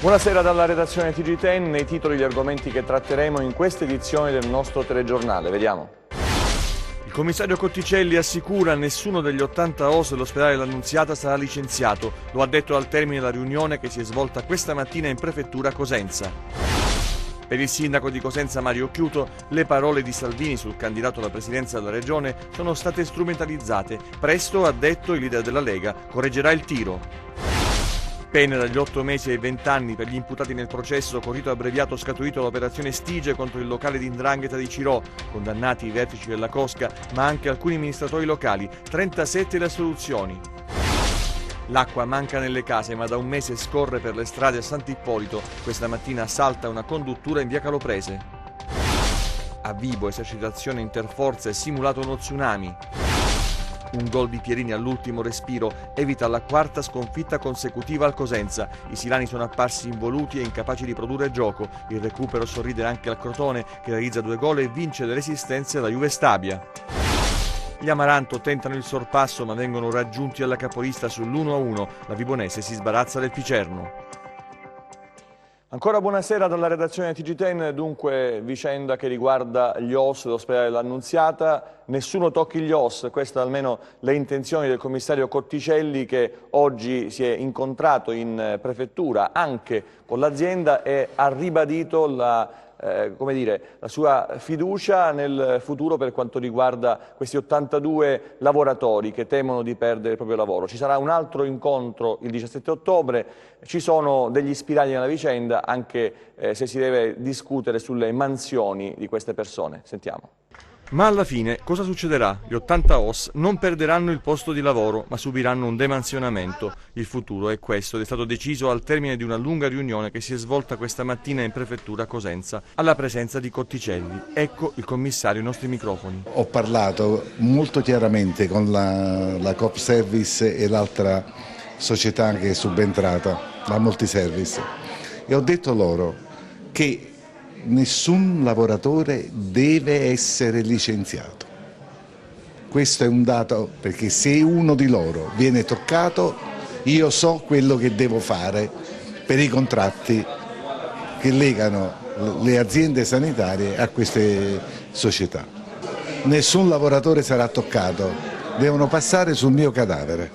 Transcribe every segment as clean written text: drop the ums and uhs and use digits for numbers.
Buonasera dalla redazione TG10, nei titoli gli argomenti che tratteremo in questa edizione del nostro telegiornale. Vediamo. Il commissario Cotticelli assicura nessuno degli 80 OS dell'ospedale dell'Annunziata sarà licenziato. Lo ha detto al termine della riunione che si è svolta questa mattina in prefettura a Cosenza. Per il sindaco di Cosenza Mario Chiuto, le parole di Salvini sul candidato alla presidenza della regione sono state strumentalizzate. Presto, ha detto il leader della Lega, correggerà il tiro. Pene dagli 8 mesi ai 20 anni per gli imputati nel processo con rito abbreviato scaturito dall'operazione Stige contro il locale di 'ndrangheta di Cirò, condannati i vertici della cosca, ma anche alcuni amministratori locali, 37 le assoluzioni. L'acqua manca nelle case, ma da un mese scorre per le strade a Sant'Ippolito. Questa mattina salta una conduttura in via Caloprese. A Vibo, esercitazione interforze e simulato uno tsunami. Un gol di Pierini all'ultimo respiro evita la quarta sconfitta consecutiva al Cosenza. I silani sono apparsi involuti e incapaci di produrre gioco. Il recupero sorride anche al Crotone, che realizza 2 gol e vince le resistenze da Juve Stabia. Gli Amaranto tentano il sorpasso ma vengono raggiunti alla capolista sull'1-1. La Vibonese si sbarazza del Picerno. Ancora buonasera dalla redazione TG10, dunque vicenda che riguarda gli OS dell'ospedale dell'Annunziata. Nessuno tocchi gli OS, queste almeno le intenzioni del commissario Cotticelli, che oggi si è incontrato in prefettura anche con l'azienda e ha ribadito la sua fiducia nel futuro per quanto riguarda questi 82 lavoratori che temono di perdere il proprio lavoro. Ci sarà un altro incontro il 17 ottobre, ci sono degli spiragli nella vicenda, anche se si deve discutere sulle mansioni di queste persone. Sentiamo. Ma alla fine cosa succederà? Gli 80 OS non perderanno il posto di lavoro, ma subiranno un demansionamento. Il futuro è questo ed è stato deciso al termine di una lunga riunione che si è svolta questa mattina in prefettura a Cosenza, alla presenza di Cotticelli. Ecco il commissario ai nostri microfoni. Ho parlato molto chiaramente con la Coop Service e l'altra società che è subentrata, la Multiservice, e ho detto loro che nessun lavoratore deve essere licenziato. Questo è un dato, perché se uno di loro viene toccato, io so quello che devo fare per i contratti che legano le aziende sanitarie a queste società. Nessun lavoratore sarà toccato, devono passare sul mio cadavere.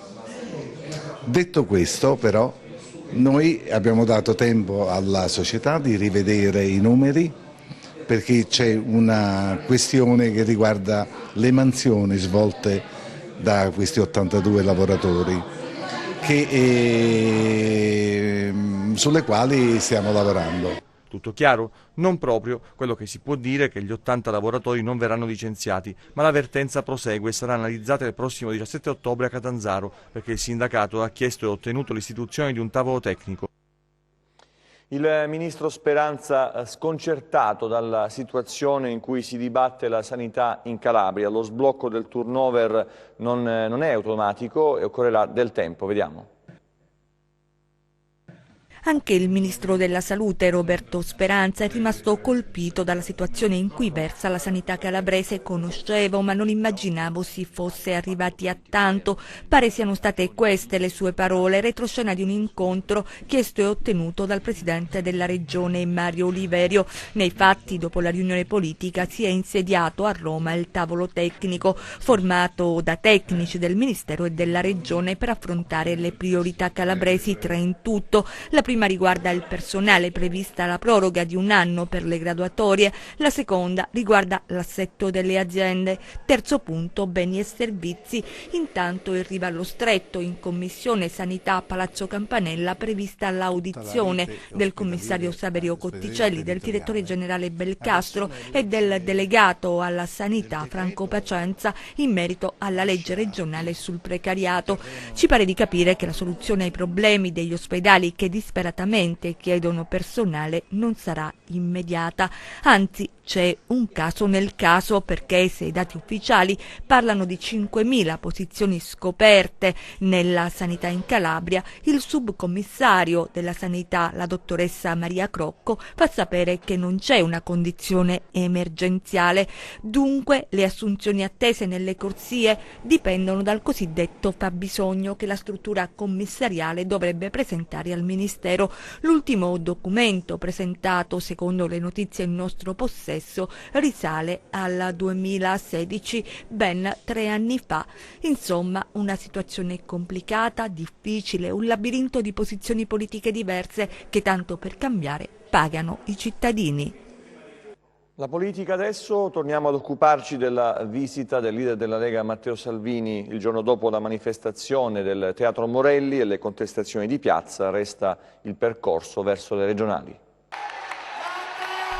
Detto questo, però, noi abbiamo dato tempo alla società di rivedere i numeri, perché c'è una questione che riguarda le mansioni svolte da questi 82 lavoratori sulle quali stiamo lavorando. Tutto chiaro? Non proprio. Quello che si può dire è che gli 80 lavoratori non verranno licenziati, ma la vertenza prosegue e sarà analizzata il prossimo 17 ottobre a Catanzaro, perché il sindacato ha chiesto e ottenuto l'istituzione di un tavolo tecnico. Il ministro Speranza sconcertato dalla situazione in cui si dibatte la sanità in Calabria. Lo sblocco del turnover non è automatico e occorrerà del tempo. Vediamo. Anche il ministro della Salute, Roberto Speranza, è rimasto colpito dalla situazione in cui versa la sanità calabrese. Conoscevo, ma non immaginavo si fosse arrivati a tanto. Pare siano state queste le sue parole, retroscena di un incontro chiesto e ottenuto dal presidente della regione Mario Oliverio. Nei fatti, dopo la riunione politica, si è insediato a Roma il tavolo tecnico, formato da tecnici del Ministero e della Regione per affrontare le priorità calabresi, 3 in tutto. La prima riguarda il personale, prevista la proroga di 1 anno per le graduatorie, la seconda riguarda l'assetto delle aziende, terzo punto beni e servizi. Intanto il Rivallo Stretto, in commissione sanità a Palazzo Campanella, prevista l'audizione del commissario Saverio Cotticelli, del direttore generale Belcastro e del delegato alla sanità Franco Pacenza in merito alla legge regionale sul precariato. Ci pare di capire che la soluzione ai problemi degli ospedali che disperatamente chiedono personale non sarà immediata, anzi c'è un caso nel caso, perché se i dati ufficiali parlano di 5.000 posizioni scoperte nella sanità in Calabria, il subcommissario della sanità, la dottoressa Maria Crocco, fa sapere che non c'è una condizione emergenziale. Dunque le assunzioni attese nelle corsie dipendono dal cosiddetto fabbisogno che la struttura commissariale dovrebbe presentare al Ministero. Ministero. L'ultimo documento presentato, secondo le notizie in nostro possesso, risale al 2016, ben 3 anni fa. Insomma, una situazione complicata, difficile, un labirinto di posizioni politiche diverse che tanto per cambiare pagano i cittadini. La politica adesso, torniamo ad occuparci della visita del leader della Lega Matteo Salvini il giorno dopo la manifestazione del Teatro Morelli e le contestazioni di piazza. Resta il percorso verso le regionali.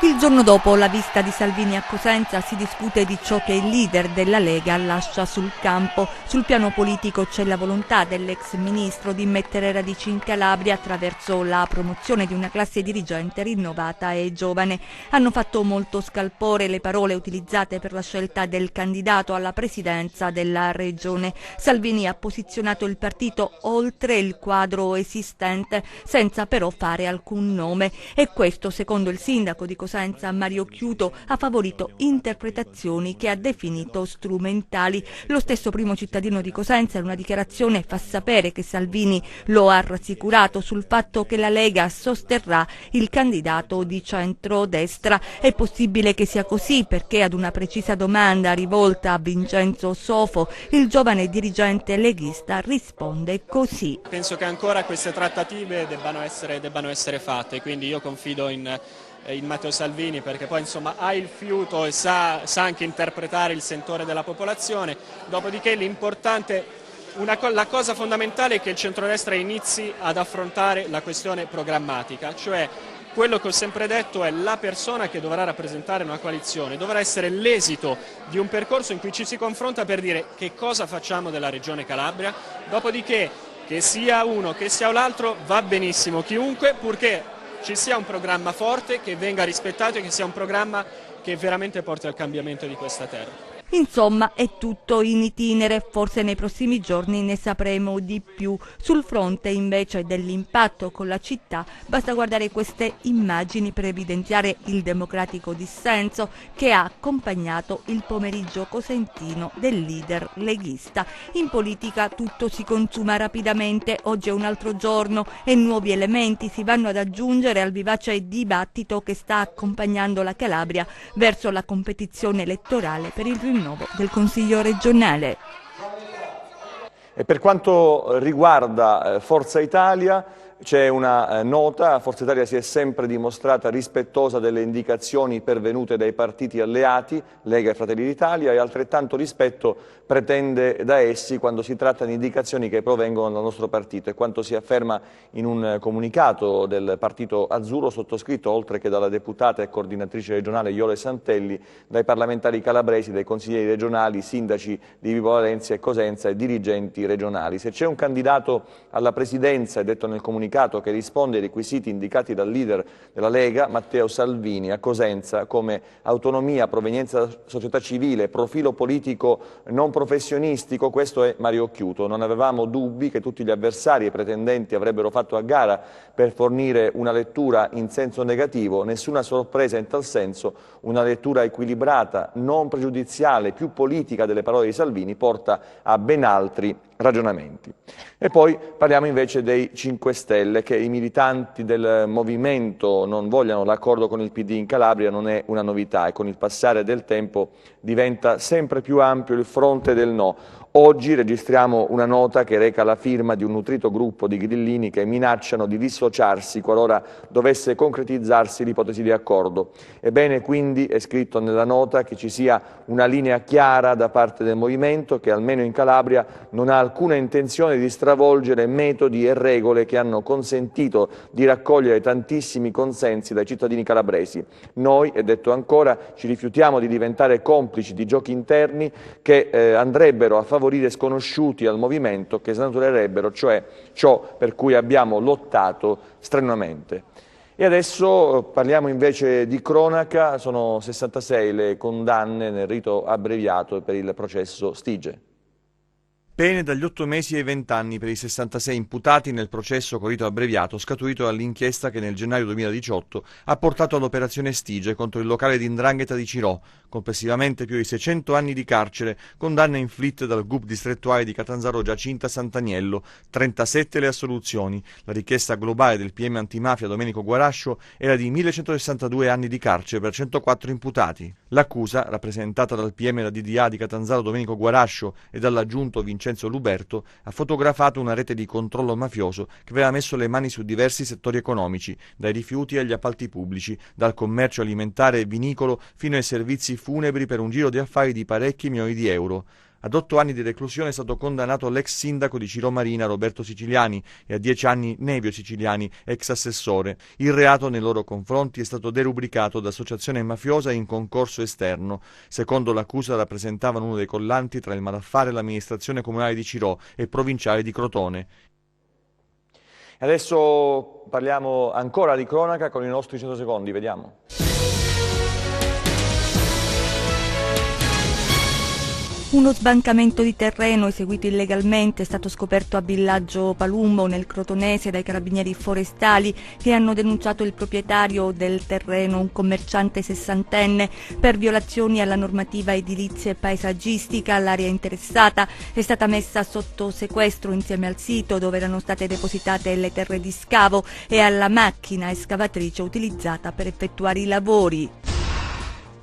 Il giorno dopo la visita di Salvini a Cosenza si discute di ciò che il leader della Lega lascia sul campo. Sul piano politico c'è la volontà dell'ex ministro di mettere radici in Calabria attraverso la promozione di una classe dirigente rinnovata e giovane. Hanno fatto molto scalpore le parole utilizzate per la scelta del candidato alla presidenza della regione. Salvini ha posizionato il partito oltre il quadro esistente senza però fare alcun nome, e questo, secondo il sindaco di Cosenza Mario Chiuto, ha favorito interpretazioni che ha definito strumentali. Lo stesso primo cittadino di Cosenza in una dichiarazione fa sapere che Salvini lo ha rassicurato sul fatto che la Lega sosterrà il candidato di centrodestra. È possibile che sia così perché ad una precisa domanda rivolta a Vincenzo Sofo, il giovane dirigente leghista risponde così: penso che ancora queste trattative debbano essere fatte, quindi io confido in Matteo Salvini, perché poi insomma ha il fiuto e sa anche interpretare il sentore della popolazione. Dopodiché l'importante, la cosa fondamentale è che il centrodestra inizi ad affrontare la questione programmatica, cioè quello che ho sempre detto è la persona che dovrà rappresentare una coalizione, dovrà essere l'esito di un percorso in cui ci si confronta per dire che cosa facciamo della Regione Calabria. Dopodiché, che sia uno, che sia l'altro, va benissimo chiunque, purché ci sia un programma forte, che venga rispettato e che sia un programma che veramente porti al cambiamento di questa terra. Insomma, è tutto in itinere, forse nei prossimi giorni ne sapremo di più. Sul fronte invece dell'impatto con la città, basta guardare queste immagini per evidenziare il democratico dissenso che ha accompagnato il pomeriggio cosentino del leader leghista. In politica tutto si consuma rapidamente, oggi è un altro giorno e nuovi elementi si vanno ad aggiungere al vivace dibattito che sta accompagnando la Calabria verso la competizione elettorale per il rinnovo del Consiglio regionale. E per quanto riguarda Forza Italia, c'è una nota: Forza Italia si è sempre dimostrata rispettosa delle indicazioni pervenute dai partiti alleati, Lega e Fratelli d'Italia, e altrettanto rispetto pretende da essi quando si tratta di indicazioni che provengono dal nostro partito, e quanto si afferma in un comunicato del partito azzurro sottoscritto, oltre che dalla deputata e coordinatrice regionale Iole Santelli, dai parlamentari calabresi, dai consiglieri regionali, sindaci di Vibo Valentia e Cosenza e dirigenti regionali. Se c'è un candidato alla presidenza, è detto nel comunicato, che risponde ai requisiti indicati dal leader della Lega, Matteo Salvini, a Cosenza, come autonomia, provenienza da società civile, profilo politico non professionistico, questo è Mario Chiuto. Non avevamo dubbi che tutti gli avversari e pretendenti avrebbero fatto a gara per fornire una lettura in senso negativo, nessuna sorpresa in tal senso. Una lettura equilibrata, non pregiudiziale, più politica delle parole di Salvini porta a ben altri ragionamenti. E poi parliamo invece dei 5 Stelle, che i militanti del movimento non vogliano l'accordo con il PD in Calabria non è una novità, e con il passare del tempo diventa sempre più ampio il fronte del no. Oggi registriamo una nota che reca la firma di un nutrito gruppo di grillini che minacciano di dissociarsi qualora dovesse concretizzarsi l'ipotesi di accordo. Ebbene, quindi, è scritto nella nota che ci sia una linea chiara da parte del movimento, che almeno in Calabria non ha alcuna intenzione di stravolgere metodi e regole che hanno consentito di raccogliere tantissimi consensi dai cittadini calabresi. Noi, è detto ancora, ci rifiutiamo di diventare complici di giochi interni che andrebbero a favorire sconosciuti al movimento, che snaturerebbero cioè ciò per cui abbiamo lottato strenuamente. E adesso parliamo invece di cronaca. Sono 66 le condanne nel rito abbreviato per il processo Stige. Pene dagli 8 mesi ai 20 anni per i 66 imputati nel processo con rito abbreviato scaturito dall'inchiesta che nel gennaio 2018 ha portato all'operazione Stige contro il locale di 'ndrangheta di Cirò, complessivamente più di 600 anni di carcere, condanne inflitte dal GUP distrettuale di Catanzaro Giacinta Sant'Agnello, 37 le assoluzioni. La richiesta globale del PM antimafia Domenico Guarascio era di 1162 anni di carcere per 104 imputati. L'accusa, rappresentata dal PM della DDA di Catanzaro Domenico Guarascio e dall'aggiunto Vincenzo Luberto, ha fotografato una rete di controllo mafioso che aveva messo le mani su diversi settori economici, dai rifiuti agli appalti pubblici, dal commercio alimentare e vinicolo fino ai servizi funebri, per un giro di affari di parecchi milioni di euro. Ad 8 anni di reclusione è stato condannato l'ex sindaco di Cirò Marina Roberto Siciliani e a 10 anni Nevio Siciliani, ex assessore. Il reato nei loro confronti è stato derubricato da associazione mafiosa in concorso esterno. Secondo l'accusa rappresentavano uno dei collanti tra il malaffare e l'amministrazione comunale di Cirò e provinciale di Crotone. Adesso parliamo ancora di cronaca con i nostri 100 secondi, vediamo. Uno sbancamento di terreno eseguito illegalmente è stato scoperto a Villaggio Palumbo, nel Crotonese, dai carabinieri forestali, che hanno denunciato il proprietario del terreno, un commerciante sessantenne, per violazioni alla normativa edilizia e paesaggistica. L'area interessata è stata messa sotto sequestro insieme al sito dove erano state depositate le terre di scavo e alla macchina escavatrice utilizzata per effettuare i lavori.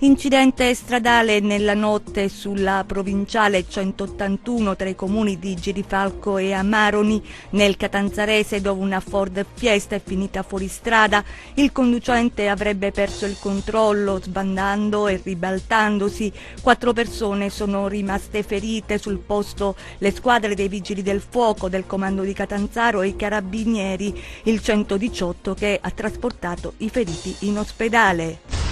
Incidente stradale nella notte sulla provinciale 181 tra i comuni di Girifalco e Amaroni, nel Catanzarese, dove una Ford Fiesta è finita fuori strada. Il conducente avrebbe perso il controllo sbandando e ribaltandosi. 4 persone sono rimaste ferite. Sul posto le squadre dei Vigili del Fuoco, del Comando di Catanzaro e i Carabinieri, il 118 che ha trasportato i feriti in ospedale.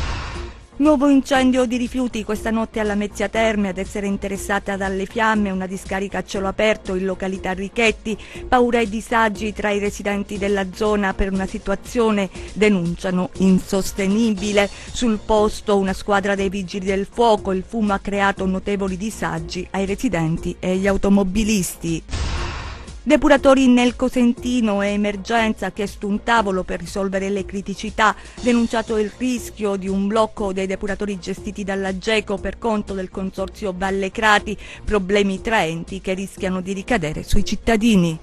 Nuovo incendio di rifiuti questa notte alla Mezzia Terme, ad essere interessata dalle fiamme una discarica a cielo aperto in località Richetti. Paura e disagi tra i residenti della zona per una situazione, denunciano, insostenibile. Sul posto una squadra dei Vigili del Fuoco. Il fumo ha creato notevoli disagi ai residenti e agli automobilisti. Depuratori nel Cosentino e emergenza, ha chiesto un tavolo per risolvere le criticità, denunciato il rischio di un blocco dei depuratori gestiti dalla GECO per conto del consorzio Valle Crati, problemi tra enti che rischiano di ricadere sui cittadini.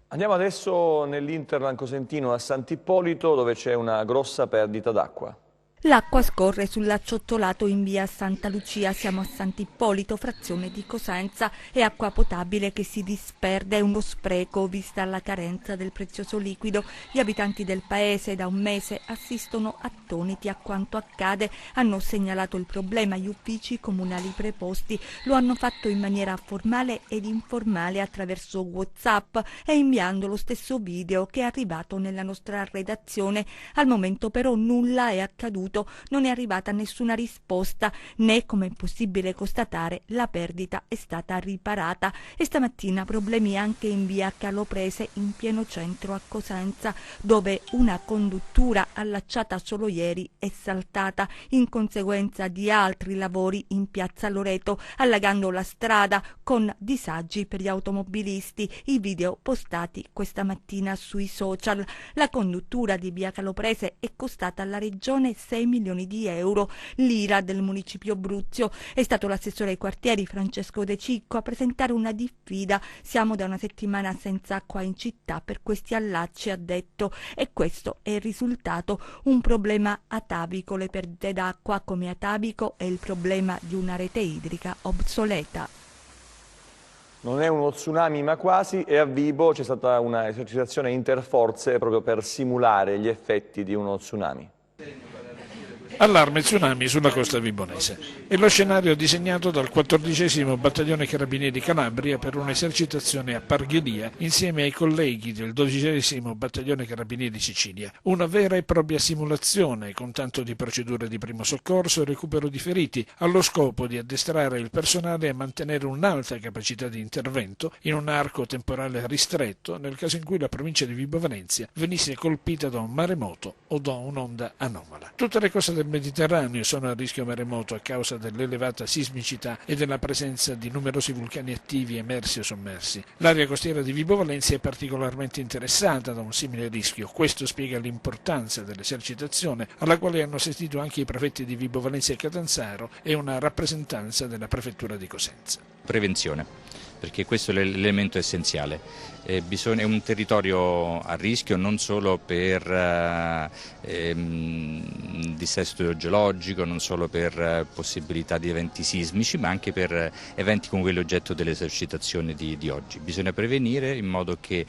Andiamo adesso nell'Interland Cosentino a Sant'Ippolito, dove c'è una grossa perdita d'acqua. L'acqua scorre sull'acciottolato in via Santa Lucia. Siamo a Sant'Ippolito, frazione di Cosenza. È acqua potabile che si disperde, è uno spreco vista la carenza del prezioso liquido. Gli abitanti del paese da un mese assistono attoniti a quanto accade. Hanno segnalato il problema agli uffici comunali preposti. Lo hanno fatto in maniera formale ed informale attraverso WhatsApp e inviando lo stesso video che è arrivato nella nostra redazione. Al momento però nulla è accaduto. Non è arrivata nessuna risposta, né, come è possibile constatare, la perdita è stata riparata. E stamattina problemi anche in via Caloprese, in pieno centro a Cosenza, dove una conduttura allacciata solo ieri è saltata in conseguenza di altri lavori in piazza Loreto, allagando la strada con disagi per gli automobilisti. I video postati questa mattina sui social. La conduttura di via Caloprese è costata alla regione 6 milioni di euro. L'ira del municipio Bruzio. È stato l'assessore ai quartieri Francesco De Cicco a presentare una diffida. Siamo da una settimana senza acqua in città per questi allacci, ha detto, e questo è il risultato. Un problema atavico. Le perdite d'acqua come atavico è il problema di una rete idrica obsoleta. Non è uno tsunami ma quasi, e a Vibo c'è stata una esercitazione interforze proprio per simulare gli effetti di uno tsunami. Allarme tsunami sulla costa vibonese. È lo scenario disegnato dal 14° Battaglione Carabinieri Calabria per un'esercitazione a Parghelia insieme ai colleghi del 12° Battaglione Carabinieri Sicilia. Una vera e propria simulazione con tanto di procedure di primo soccorso e recupero di feriti, allo scopo di addestrare il personale a mantenere un'alta capacità di intervento in un arco temporale ristretto nel caso in cui la provincia di Vibo Valentia venisse colpita da un maremoto o da un'onda anomala. Tutte le cose del del Mediterraneo sono a rischio maremoto a causa dell'elevata sismicità e della presenza di numerosi vulcani attivi emersi o sommersi. L'area costiera di Vibo Valentia è particolarmente interessata da un simile rischio. Questo spiega l'importanza dell'esercitazione, alla quale hanno assistito anche i prefetti di Vibo Valentia e Catanzaro e una rappresentanza della prefettura di Cosenza. Prevenzione, perché questo è l'elemento essenziale. È un territorio a rischio non solo per dissesto geologico, non solo per possibilità di eventi sismici, ma anche per eventi come quelli oggetto dell'esercitazione di oggi. Bisogna prevenire in modo che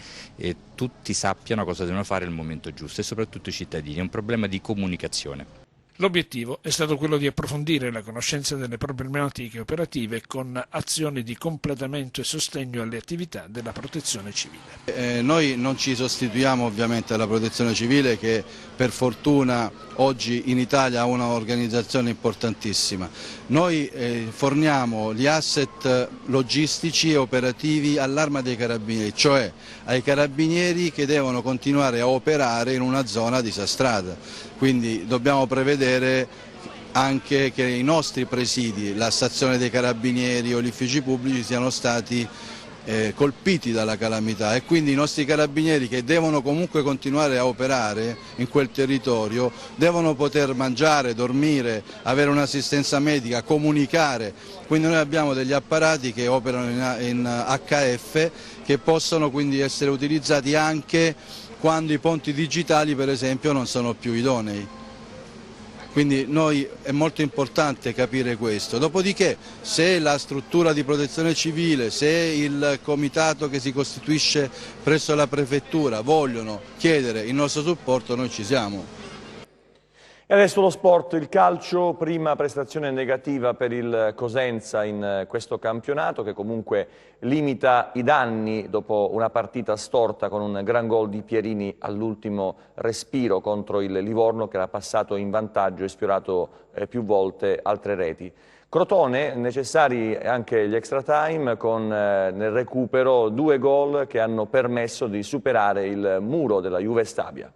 tutti sappiano cosa devono fare al momento giusto e soprattutto i cittadini. È un problema di comunicazione. L'obiettivo è stato quello di approfondire la conoscenza delle problematiche operative con azioni di completamento e sostegno alle attività della protezione civile. Noi non ci sostituiamo ovviamente alla protezione civile, che per fortuna oggi in Italia ha un'organizzazione importantissima. Noi forniamo gli asset logistici e operativi all'Arma dei Carabinieri, cioè ai carabinieri che devono continuare a operare in una zona disastrata. Quindi dobbiamo prevedere anche che i nostri presidi, la stazione dei carabinieri o gli uffici pubblici siano stati colpiti dalla calamità, e quindi i nostri carabinieri, che devono comunque continuare a operare in quel territorio, devono poter mangiare, dormire, avere un'assistenza medica, comunicare. Quindi noi abbiamo degli apparati che operano in HF, che possono quindi essere utilizzati anche quando i ponti digitali per esempio non sono più idonei. Quindi è molto importante capire questo. Dopodiché, se la struttura di protezione civile, se il comitato che si costituisce presso la prefettura vogliono chiedere il nostro supporto, noi ci siamo. E adesso lo sport, il calcio, prima prestazione negativa per il Cosenza in questo campionato, che comunque limita i danni dopo una partita storta con un gran gol di Pierini all'ultimo respiro contro il Livorno, che era passato in vantaggio e sfiorato più volte altre reti. Crotone, necessari anche gli extra time, con nel recupero 2 gol che hanno permesso di superare il muro della Juve Stabia.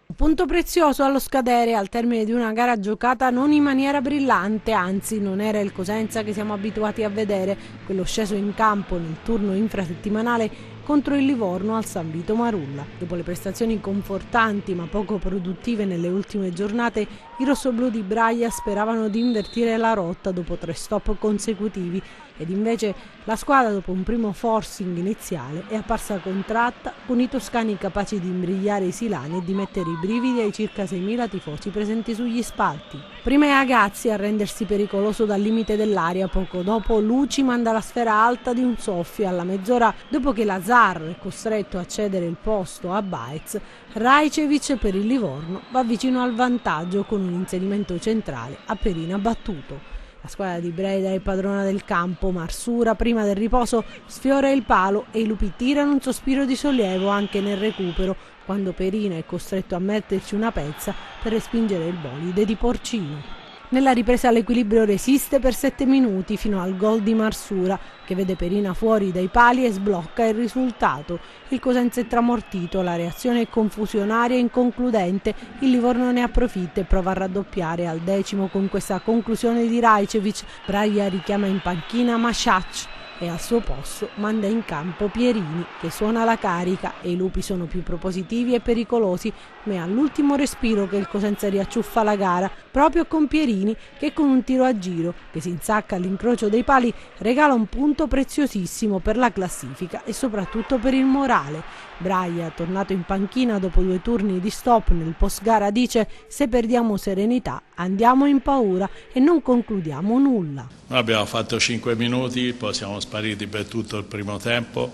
Un punto prezioso allo scadere al termine di una gara giocata non in maniera brillante, anzi non era il Cosenza che siamo abituati a vedere, quello sceso in campo nel turno infrasettimanale contro il Livorno al San Vito Marulla. Dopo le prestazioni confortanti ma poco produttive nelle ultime giornate, i rossoblù di Braia speravano di invertire la rotta dopo 3 stop consecutivi, ed invece la squadra, dopo un primo forcing iniziale, è apparsa contratta, con i toscani capaci di imbrigliare i silani e di mettere i brividi ai circa 6.000 tifosi presenti sugli spalti. Prima è Agazzi a rendersi pericoloso dal limite dell'area, poco dopo Luci manda la sfera alta di un soffio. Alla mezz'ora, dopo che Lazar è costretto a cedere il posto a Baez, Rajcevic per il Livorno va vicino al vantaggio con un inserimento centrale a Perina battuto. La squadra di Breda è padrona del campo. Marsura, prima del riposo, sfiora il palo e i lupi tirano un sospiro di sollievo anche nel recupero, quando Perina è costretto a metterci una pezza per respingere il bolide di Porcino. Nella ripresa l'equilibrio resiste per 7 minuti fino al gol di Marsura, che vede Perina fuori dai pali e sblocca il risultato. Il Cosenza è tramortito, la reazione è confusionaria e inconcludente, il Livorno ne approfitta e prova a raddoppiare al 10° con questa conclusione di Rajcevic. Braia richiama in panchina Masciac e al suo posto manda in campo Pierini, che suona la carica, e i lupi sono più propositivi e pericolosi, ma è all'ultimo respiro che il Cosenza riacciuffa la gara, proprio con Pierini che con un tiro a giro che si insacca all'incrocio dei pali regala un punto preziosissimo per la classifica e soprattutto per il morale. Braia, tornato in panchina dopo 2 turni di stop nel post gara, dice: se perdiamo serenità andiamo in paura e non concludiamo nulla. Noi abbiamo fatto 5 minuti, poi siamo spariti per tutto il primo tempo,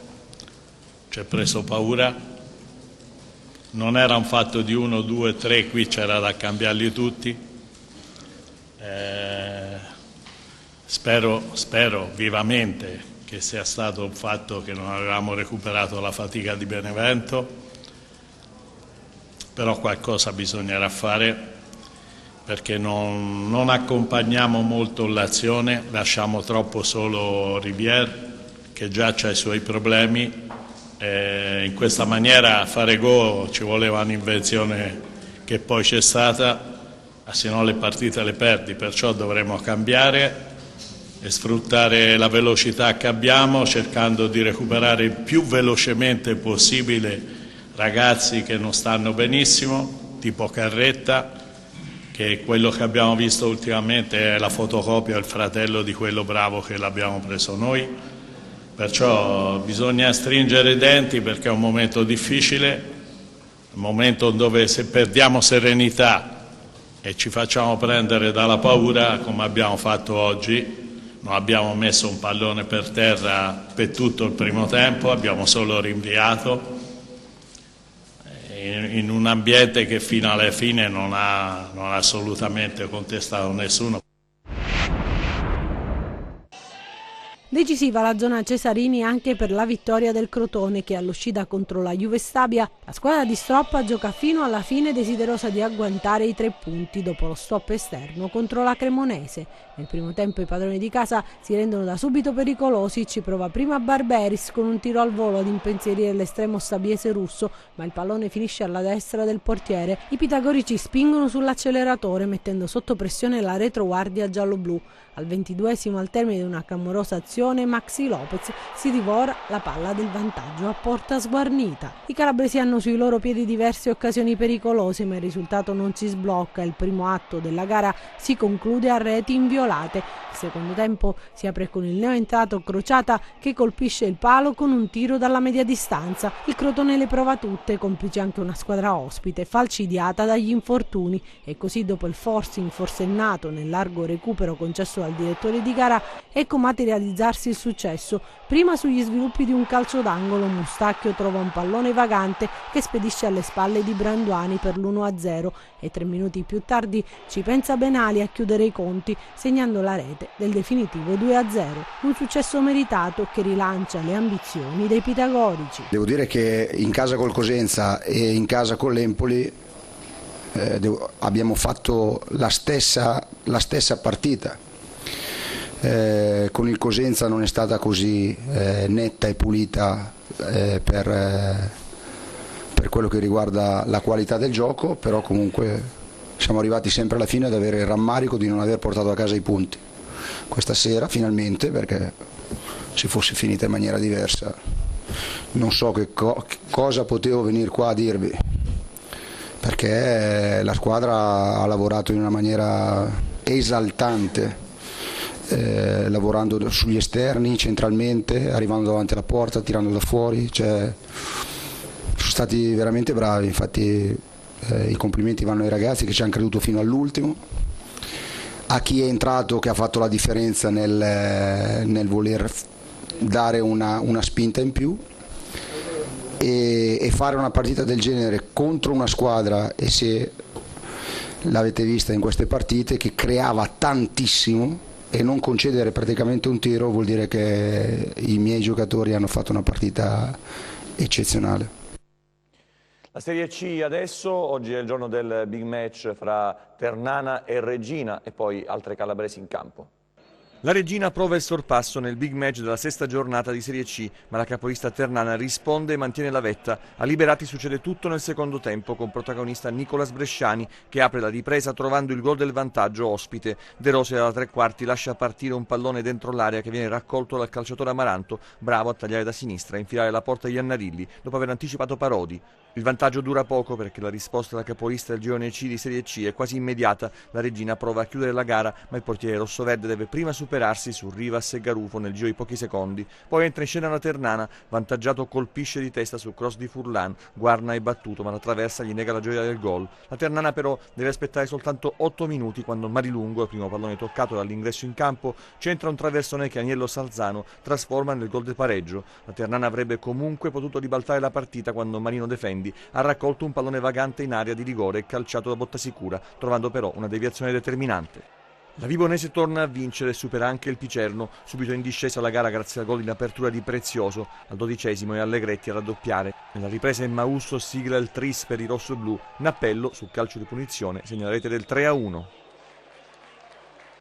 ci è preso paura, non era un fatto di 1, 2, 3, qui c'era da cambiarli tutti. Spero vivamente che sia stato un fatto che non avevamo recuperato la fatica di Benevento, però qualcosa bisognerà fare, perché non accompagniamo molto l'azione, lasciamo troppo solo Rivière, che già ha i suoi problemi. In questa maniera a fare gol ci voleva un'invenzione che poi c'è stata. se no le partite le perdi, perciò dovremo cambiare e sfruttare la velocità che abbiamo, cercando di recuperare il più velocemente possibile ragazzi che non stanno benissimo, tipo Carretta, che quello che abbiamo visto ultimamente è la fotocopia, il fratello di quello bravo che l'abbiamo preso noi. Perciò bisogna stringere i denti perché è un momento difficile, un momento dove se perdiamo serenità e ci facciamo prendere dalla paura, come abbiamo fatto oggi, non abbiamo messo un pallone per terra per tutto il primo tempo, abbiamo solo rinviato in un ambiente che fino alla fine non ha assolutamente contestato nessuno. Decisiva la zona Cesarini anche per la vittoria del Crotone che all'uscita contro la Juve Stabia la squadra di Stroppa gioca fino alla fine desiderosa di agguantare i 3 punti dopo lo stop esterno contro la Cremonese. Nel primo tempo i padroni di casa si rendono da subito pericolosi, ci prova prima Barberis con un tiro al volo ad impensierire l'estremo stabiese russo, ma il pallone finisce alla destra del portiere. I pitagorici spingono sull'acceleratore mettendo sotto pressione la retroguardia giallo-blu. Al 22esimo, al termine di una clamorosa azione, Maxi Lopez si divora la palla del vantaggio a porta sguarnita. I calabresi hanno sui loro piedi diverse occasioni pericolose, ma il risultato non si sblocca. Il primo atto della gara si conclude a reti inviolate. Il secondo tempo si apre con il neoentrato Crociata che colpisce il palo con un tiro dalla media distanza. Il Crotone le prova tutte, complice anche una squadra ospite, falcidiata dagli infortuni, e così dopo il forcing forsennato nel largo recupero concesso al direttore di gara, ecco materializzarsi il successo. Prima sugli sviluppi di un calcio d'angolo, Mustacchio trova un pallone vagante che spedisce alle spalle di Branduani per l'1-0 e 3 minuti più tardi ci pensa Benali a chiudere i conti, segnando la rete del definitivo 2-0. Un successo meritato che rilancia le ambizioni dei pitagorici. Devo dire che in casa col Cosenza e in casa con l'Empoli abbiamo fatto la stessa partita. Con il Cosenza non è stata così netta e pulita per quello che riguarda la qualità del gioco, però comunque siamo arrivati sempre alla fine ad avere il rammarico di non aver portato a casa i punti. Questa sera finalmente, perché se fosse finita in maniera diversa non so che cosa potevo venire qua a dirvi, perché la squadra ha lavorato in una maniera esaltante, lavorando sugli esterni, centralmente, arrivando davanti alla porta, tirando da fuori, sono stati veramente bravi. Infatti i complimenti vanno ai ragazzi che ci hanno creduto fino all'ultimo, a chi è entrato che ha fatto la differenza nel voler dare una spinta in più, e fare una partita del genere contro una squadra, e se l'avete vista in queste partite, che creava tantissimo, e non concedere praticamente un tiro vuol dire che i miei giocatori hanno fatto una partita eccezionale. La Serie C adesso, oggi è il giorno del big match fra Ternana e Reggina e poi altre calabresi in campo. La Reggina prova il sorpasso nel big match della 6ª giornata di Serie C, ma la capolista Ternana risponde e mantiene la vetta. A Liberati succede tutto nel secondo tempo, con protagonista Nicolas Bresciani che apre la ripresa trovando il gol del vantaggio ospite. De Rossi alla 3/4 lascia partire un pallone dentro l'area che viene raccolto dal calciatore Amaranto, bravo a tagliare da sinistra e infilare la porta di Iannarilli dopo aver anticipato Parodi. Il vantaggio dura poco perché la risposta della capolista del girone C di Serie C è quasi immediata. La Reggina prova a chiudere la gara, ma il portiere rossoverde deve prima superarsi su Rivas e Garufo nel giro di pochi secondi. Poi entra in scena la Ternana, vantaggiato colpisce di testa sul cross di Furlan. Guarna è battuto, ma la traversa gli nega la gioia del gol. La Ternana però deve aspettare soltanto 8 minuti quando Marilungo, il primo pallone toccato dall'ingresso in campo, centra un traversone che Agnello Salzano trasforma nel gol del pareggio. La Ternana avrebbe comunque potuto ribaltare la partita quando Marino Defendi ha raccolto un pallone vagante in area di rigore e calciato da Bottasicura, trovando però una deviazione determinante. La Vibonese torna a vincere e supera anche il Picerno, subito in discesa la gara grazie al gol in apertura di Prezioso, al 12esimo, e Allegretti a raddoppiare. Nella ripresa Mausso sigla il tris per i rossoblù, in appello sul calcio di punizione segna la rete del 3-1.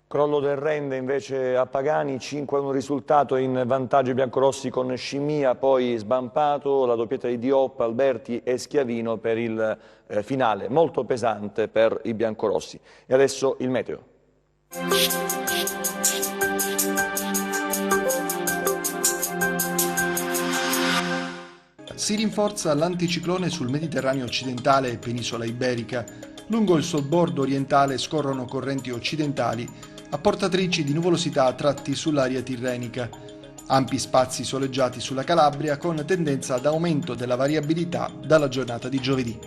Crollo del Rende invece a Pagani, 5-1 risultato in vantaggio i biancorossi con Scimia, poi sbampato, la doppietta di Diop, Alberti e Schiavino per il finale, molto pesante per i biancorossi. E adesso il meteo. Si rinforza l'anticiclone sul Mediterraneo occidentale e penisola iberica. Lungo il sobbordo orientale scorrono correnti occidentali apportatrici di nuvolosità a tratti sull'area tirrenica. Ampi spazi soleggiati sulla Calabria con tendenza ad aumento della variabilità dalla giornata di giovedì.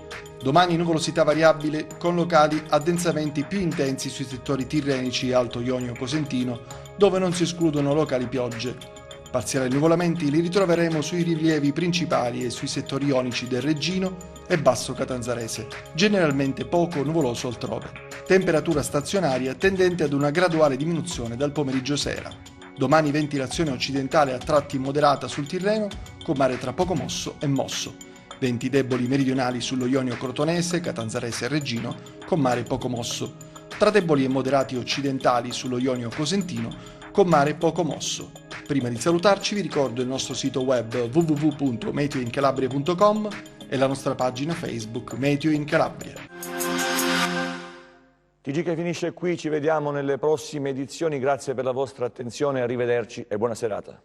Domani nuvolosità variabile con locali addensamenti più intensi sui settori tirrenici e Alto Ionio Cosentino, dove non si escludono locali piogge. Parziali nuvolamenti li ritroveremo sui rilievi principali e sui settori ionici del Reggino e Basso Catanzarese, generalmente poco nuvoloso altrove. Temperatura stazionaria tendente ad una graduale diminuzione dal pomeriggio sera. Domani ventilazione occidentale a tratti moderata sul Tirreno, con mare tra poco mosso e mosso. Venti deboli meridionali sullo Ionio Crotonese, Catanzarese e Reggino, con mare poco mosso. Tra deboli e moderati occidentali sullo Ionio Cosentino, con mare poco mosso. Prima di salutarci vi ricordo il nostro sito web www.meteoincalabria.com e la nostra pagina Facebook Meteo in Calabria. TG che finisce qui, ci vediamo nelle prossime edizioni, grazie per la vostra attenzione, arrivederci e buona serata.